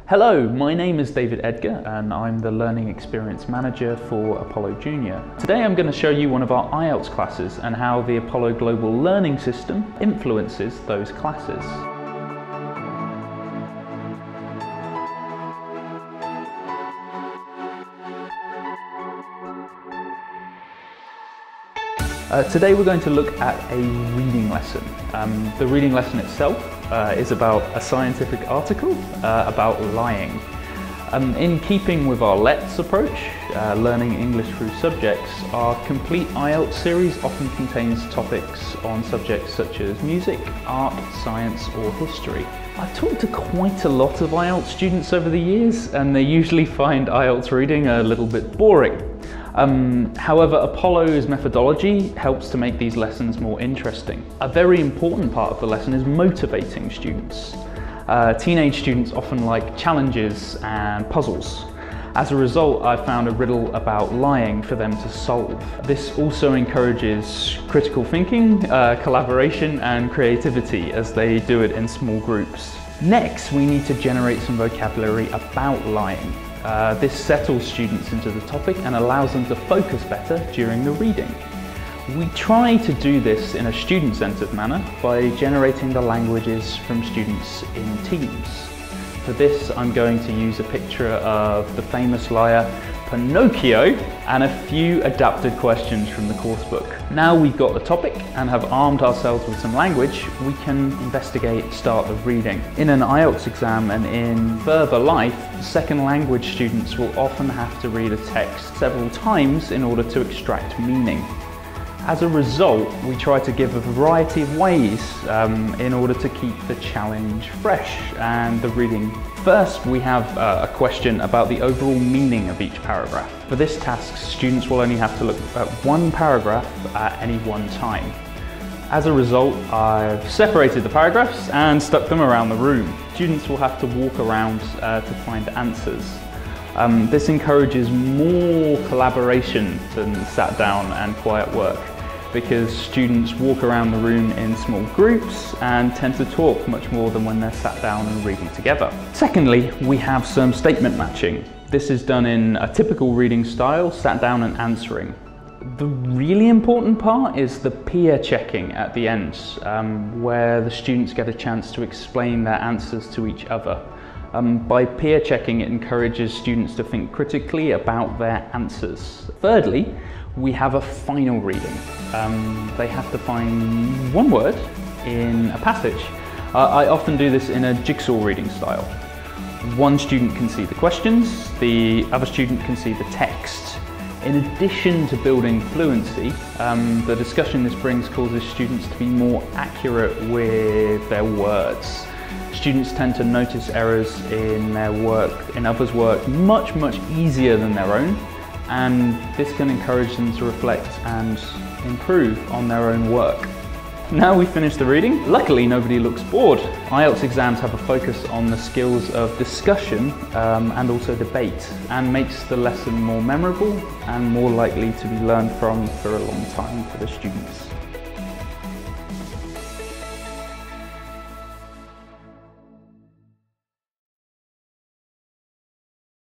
Hello, my name is David Edgar and I'm the Learning Experience Manager for Apollo Junior. Today I'm going to show you one of our IELTS classes and how the Apollo Global Learning System influences those classes. Today we're going to look at a reading lesson. The reading lesson itself is about a scientific article about lying. In keeping with our Let's approach, learning English through subjects, our complete IELTS series often contains topics on subjects such as music, art, science or history. I've talked to quite a lot of IELTS students over the years and they usually find IELTS reading a little bit boring. However, Apollo's methodology helps to make these lessons more interesting. A very important part of the lesson is motivating students. Teenage students often like challenges and puzzles. As a result, I've found a riddle about lying for them to solve. This also encourages critical thinking, collaboration and creativity as they do it in small groups. Next, we need to generate some vocabulary about lying. This settles students into the topic and allows them to focus better during the reading. We try to do this in a student-centered manner by generating the languages from students in teams. For this, I'm going to use a picture of the famous liar Pinocchio and a few adapted questions from the course book. Now we've got the topic and have armed ourselves with some language, we can start the reading. In an IELTS exam and in further life, second language students will often have to read a text several times in order to extract meaning. As a result, we try to give a variety of ways in order to keep the challenge fresh and the reading. First, we have a question about the overall meaning of each paragraph. For this task, students will only have to look at one paragraph at any one time. As a result, I've separated the paragraphs and stuck them around the room. Students will have to walk around to find answers. This encourages more collaboration than sat down and quiet work, because students walk around the room in small groups and tend to talk much more than when they're sat down and reading together. Secondly, we have some statement matching. This is done in a typical reading style, sat down and answering. The really important part is the peer checking at the end, where the students get a chance to explain their answers to each other. By peer checking, it encourages students to think critically about their answers. Thirdly, we have a final reading. They have to find one word in a passage. I often do this in a jigsaw reading style. One student can see the questions, the other student can see the text. In addition to building fluency, the discussion this brings causes students to be more accurate with their words. Students tend to notice errors in their work, in others' work, much easier than their own, and this can encourage them to reflect and improve on their own work. Now we've finished the reading, luckily nobody looks bored. IELTS exams have a focus on the skills of discussion and also debate, and makes the lesson more memorable and more likely to be learned from for a long time for the students.